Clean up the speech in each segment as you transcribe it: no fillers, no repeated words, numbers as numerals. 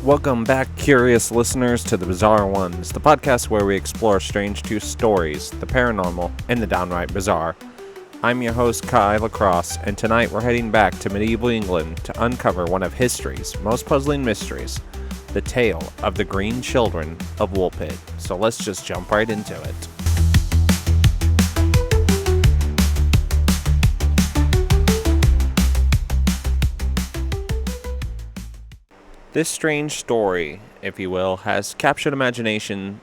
Welcome back, curious listeners, to the Bizarre Ones, the podcast where we explore strange true stories, the paranormal, and the downright bizarre. I'm your host, Kai Lacrosse, and tonight we're heading back to medieval England to uncover one of history's most puzzling mysteries, the tale of the Green Children of Woolpit. So let's just jump right into it. This strange story, if you will, has captured imaginations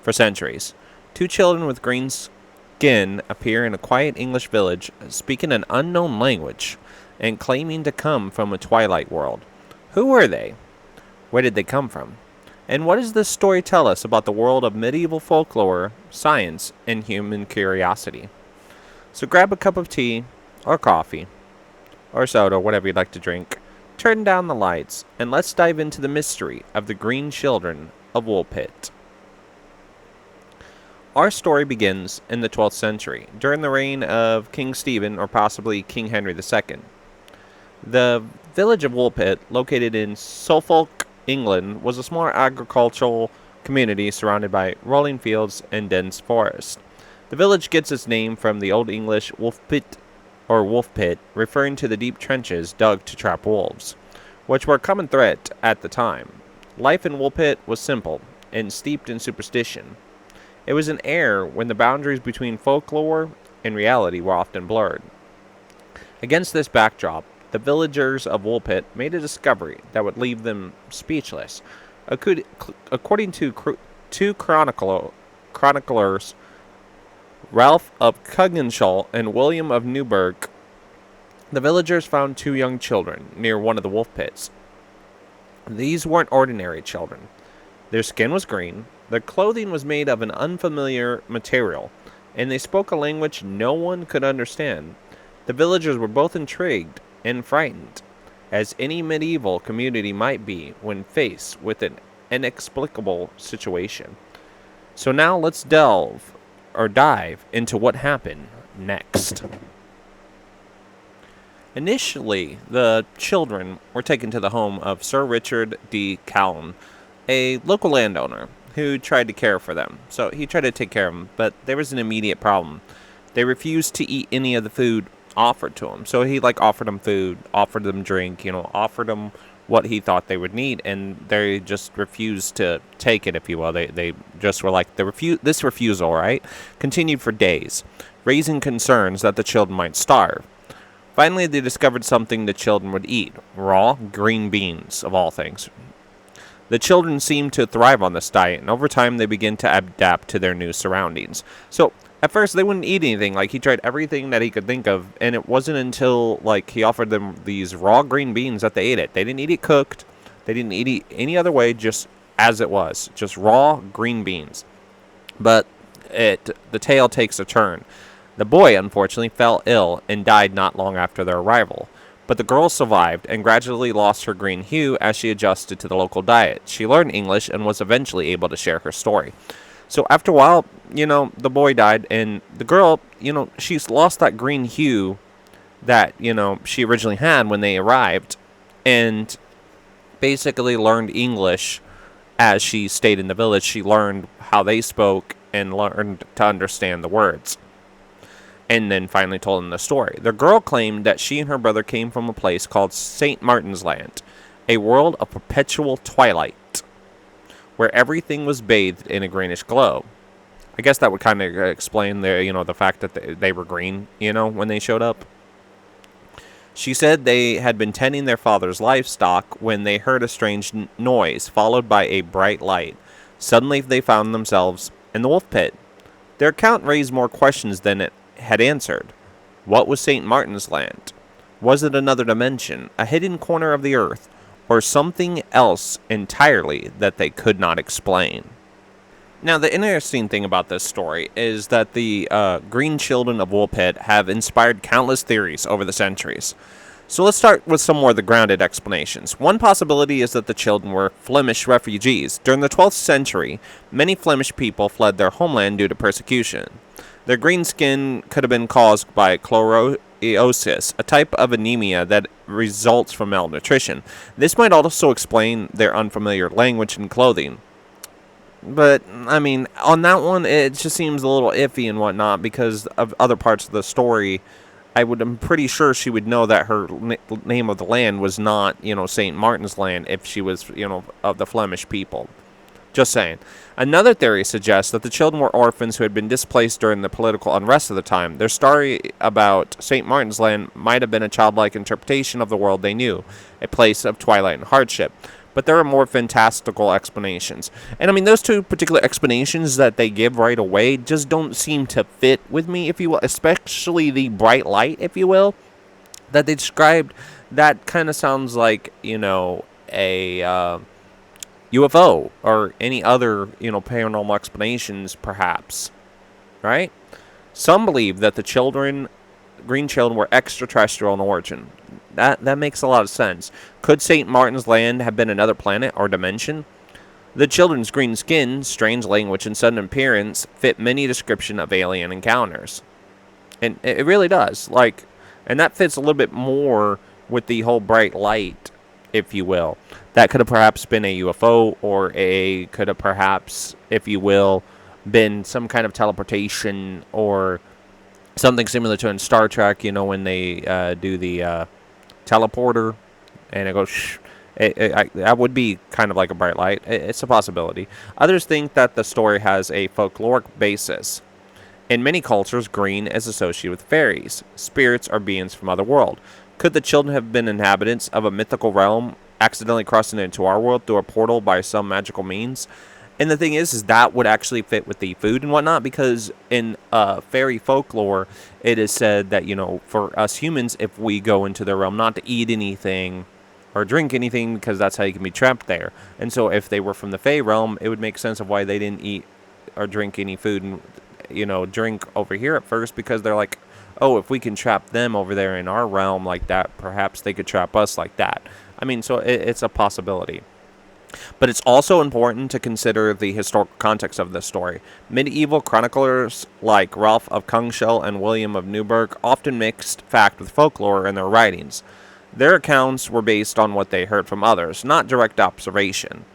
for centuries. Two children with green skin appear in a quiet English village, speaking an unknown language, and claiming to come from a twilight world. Who were they? Where did they come from? And what does this story tell us about the world of medieval folklore, science, and human curiosity? So grab a cup of tea, or coffee, or soda, whatever you'd like to drink. Turn down the lights, and let's dive into the mystery of the Green Children of Woolpit. Our story begins in the 12th century, during the reign of King Stephen, or possibly King Henry II. The village of Woolpit, located in Suffolk, England, was a small agricultural community surrounded by rolling fields and dense forest. The village gets its name from the Old English Woolpit, or wolf pit, referring to the deep trenches dug to trap wolves, which were a common threat at the time. Life in Woolpit was simple and steeped in superstition. It was an era when the boundaries between folklore and reality were often blurred. Against this backdrop, the villagers of Woolpit made a discovery that would leave them speechless. According to two chroniclers, Ralph of Coggeshall and William of Newburgh, the villagers found two young children near one of the wolf pits. These weren't ordinary children. Their skin was green, their clothing was made of an unfamiliar material, and they spoke a language no one could understand. The villagers were both intrigued and frightened, as any medieval community might be when faced with an inexplicable situation. So now let's dive into what happened next. Initially, the children were taken to the home of Sir Richard D. Callan, a local landowner who tried to care for them. So he tried to take care of them, but there was an immediate problem. They refused to eat any of the food offered to them. So he offered them food, offered them drink, offered them what he thought they would need, and they just refused to take it, if you will. They just were like, this refusal, right, continued for days, raising concerns that the children might starve. Finally, they discovered something the children would eat: raw green beans, of all things. The children seemed to thrive on this diet, and over time they began to adapt to their new surroundings. So at first, they wouldn't eat anything. He tried everything that he could think of, and it wasn't until, he offered them these raw green beans that they ate it. They didn't eat it cooked. They didn't eat it any other way, just as it was. Just raw green beans. But the tale takes a turn. The boy, unfortunately, fell ill and died not long after their arrival. But the girl survived and gradually lost her green hue as she adjusted to the local diet. She learned English and was eventually able to share her story. So after a while, the boy died, and the girl, she's lost that green hue that, she originally had when they arrived, and basically learned English as she stayed in the village. She learned how they spoke and learned to understand the words, and then finally told them the story. The girl claimed that she and her brother came from a place called St. Martin's Land, a world of perpetual twilight, where everything was bathed in a greenish glow. I guess that would kind of explain the fact that they were green, when they showed up. She said they had been tending their father's livestock when they heard a strange noise, followed by a bright light. Suddenly, they found themselves in the wolf pit. Their account raised more questions than it had answered. What was St. Martin's Land? Was it another dimension, a hidden corner of the earth, or something else entirely that they could not explain? Now, the interesting thing about this story is that the Green Children of Woolpit have inspired countless theories over the centuries. So let's start with some more of the grounded explanations. One possibility is that the children were Flemish refugees. During the 12th century, many Flemish people fled their homeland due to persecution. Their green skin could have been caused by eosis, a type of anemia that results from malnutrition. This might also explain their unfamiliar language and clothing. But, I mean, on that one, it just seems a little iffy and whatnot because of other parts of the story. I'm pretty sure she would know that her name of the land was not, St. Martin's Land if she was, of the Flemish people. Just saying. Another theory suggests that the children were orphans who had been displaced during the political unrest of the time. Their story about St. Martin's Land might have been a childlike interpretation of the world they knew, a place of twilight and hardship. But there are more fantastical explanations. And I mean, those two particular explanations that they give right away just don't seem to fit with me, if you will, especially the bright light, if you will, that they described. That kind of sounds like, a UFO or any other, paranormal explanations, perhaps. Right? Some believe that the green children, were extraterrestrial in origin. That makes a lot of sense. Could St. Martin's Land have been another planet or dimension? The children's green skin, strange language, and sudden appearance fit many description of alien encounters. And it really does. And that fits a little bit more with the whole bright light, if you will. That could have perhaps been a UFO, or could have perhaps, if you will, been some kind of teleportation, or something similar to in Star Trek, when they do the teleporter, and it goes shh. That would be kind of like a bright light. It's a possibility. Others think that the story has a folkloric basis. In many cultures, green is associated with fairies, spirits, or beings from other world. Could the children have been inhabitants of a mythical realm, accidentally crossing into our world through a portal by some magical means? And the thing is that would actually fit with the food and whatnot, because in fairy folklore, it is said that, for us humans, if we go into their realm, not to eat anything or drink anything, because that's how you can be trapped there. And so if they were from the fae realm, it would make sense of why they didn't eat or drink any food and, drink over here at first, because they're like, oh, if we can trap them over there in our realm like that, perhaps they could trap us like that. I mean, so it's a possibility. But it's also important to consider the historical context of this story. Medieval chroniclers like Ralph of Kungshell and William of Newburgh often mixed fact with folklore in their writings. Their accounts were based on what they heard from others, not direct observation.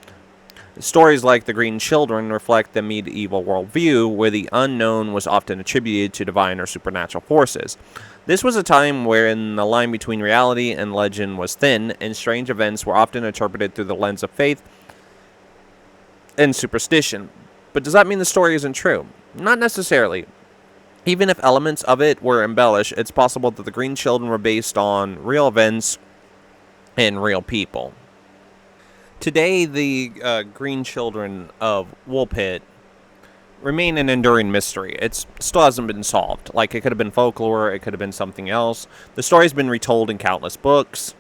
Stories like The Green Children reflect the medieval worldview, where the unknown was often attributed to divine or supernatural forces. This was a time wherein the line between reality and legend was thin, and strange events were often interpreted through the lens of faith and superstition. But does that mean the story isn't true? Not necessarily. Even if elements of it were embellished, it's possible that the Green Children were based on real events and real people. Today, the Green Children of Woolpit remain an enduring mystery. It still hasn't been solved. It could have been folklore, it could have been something else. The story's been retold in countless books,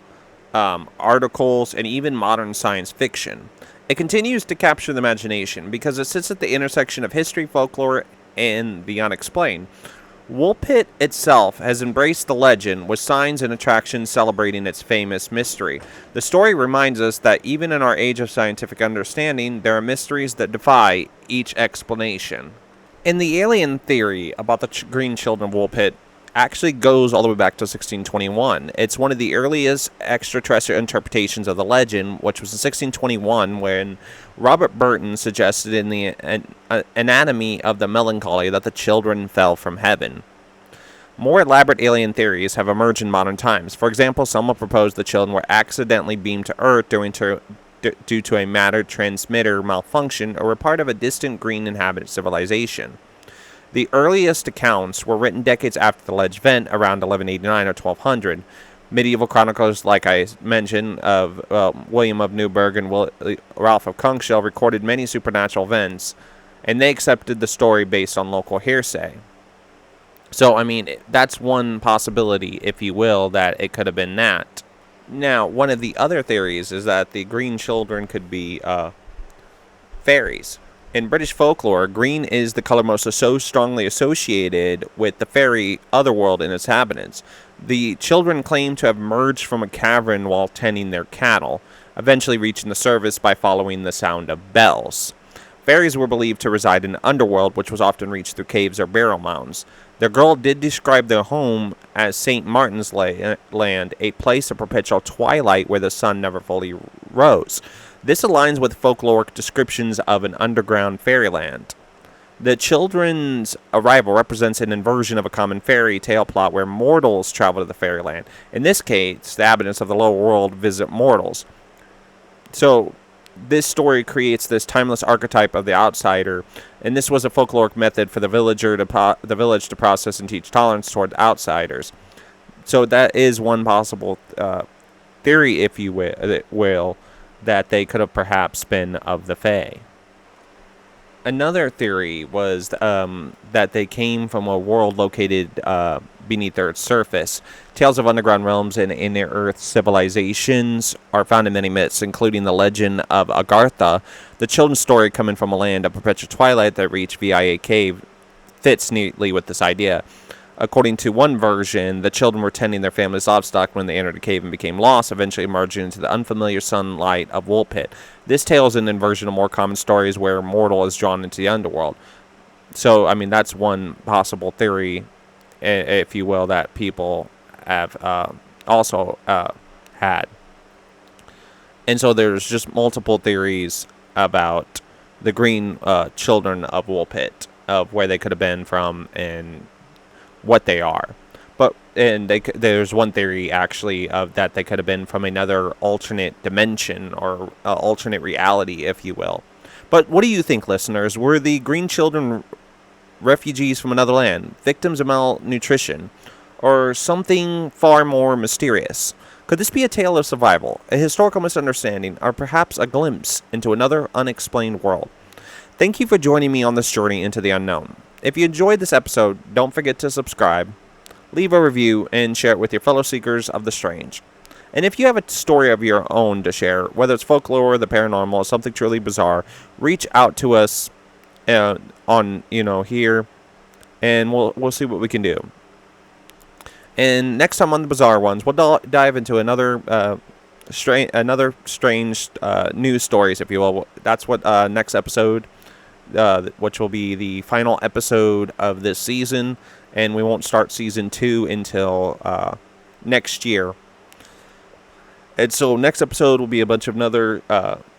articles, and even modern science fiction. It continues to capture the imagination because it sits at the intersection of history, folklore, and the unexplained. Woolpit itself has embraced the legend, with signs and attractions celebrating its famous mystery. The story reminds us that even in our age of scientific understanding, there are mysteries that defy each explanation. And the alien theory about the Green Children of Woolpit actually goes all the way back to 1621. It's one of the earliest extraterrestrial interpretations of the legend, which was in 1621 when Robert Burton suggested in the Anatomy of the Melancholy that the children fell from heaven. More elaborate alien theories have emerged in modern times. For example, some have proposed the children were accidentally beamed to Earth due to a matter transmitter malfunction, or were part of a distant green inhabited civilization. The earliest accounts were written decades after the alleged event, around 1189 or 1200. Medieval chroniclers, like I mentioned, of William of Newburgh and Ralph of Kungshell, recorded many supernatural events, and they accepted the story based on local hearsay. So, I mean, that's one possibility, if you will, that it could have been that. Now, one of the other theories is that the Green Children could be fairies. In British folklore, green is the color most so strongly associated with the fairy otherworld and its inhabitants. The children claim to have emerged from a cavern while tending their cattle, eventually reaching the surface by following the sound of bells. Fairies were believed to reside in the underworld, which was often reached through caves or burial mounds. The girl did describe their home as St. Martin's Land, a place of perpetual twilight where the sun never fully rose. This aligns with folkloric descriptions of an underground fairyland. The children's arrival represents an inversion of a common fairy tale plot where mortals travel to the fairyland. In this case, the inhabitants of the lower world visit mortals. So, this story creates this timeless archetype of the outsider, and this was a folkloric method for the village to process and teach tolerance toward outsiders. So that is one possible theory, if you will, that they could have perhaps been of the Fae. Another theory was that they came from a world located beneath Earth's surface. Tales of underground realms and inner Earth civilizations are found in many myths, including the legend of Agartha. The children's story coming from a land of perpetual twilight that reached via a cave fits neatly with this idea. According to one version, the children were tending their family's livestock when they entered a cave and became lost, eventually emerging into the unfamiliar sunlight of Woolpit. This tale is an inversion of more common stories where a mortal is drawn into the underworld. So, I mean, that's one possible theory, if you will, that people have also had. And so there's just multiple theories about the green children of Woolpit, of where they could have been from and what they are. There's one theory actually of that they could have been from another alternate dimension or alternate reality, if you will. But what do you think, listeners? Were the green children refugees from another land, victims of malnutrition, or something far more mysterious? Could this be a tale of survival, a historical misunderstanding, or perhaps a glimpse into another unexplained world? Thank you for joining me on this journey into the unknown. If you enjoyed this episode, don't forget to subscribe, leave a review, and share it with your fellow seekers of the strange. And if you have a story of your own to share, whether it's folklore, the paranormal, or something truly bizarre, reach out to us on here, and we'll see what we can do. And next time on the Bizarre Ones, we'll dive into another strange news stories, if you will. That's what next episode, which will be the final episode of this season, and we won't start season 2 until next year. And so next episode will be a bunch of another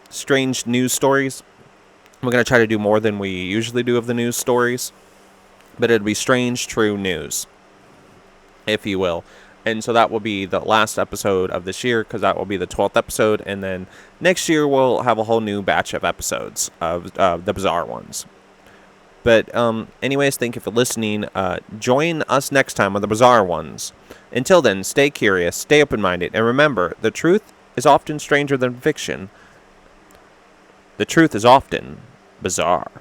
strange news stories. We're going to try to do more than we usually do of the news stories, but it'll be strange, true news, if you will. And so that will be the last episode of this year, because that will be the 12th episode. And then next year we'll have a whole new batch of episodes of the Bizarre Ones. But anyways, thank you for listening. Join us next time on the Bizarre Ones. Until then, stay curious, stay open-minded, and remember, the truth is often stranger than fiction. The truth is often bizarre.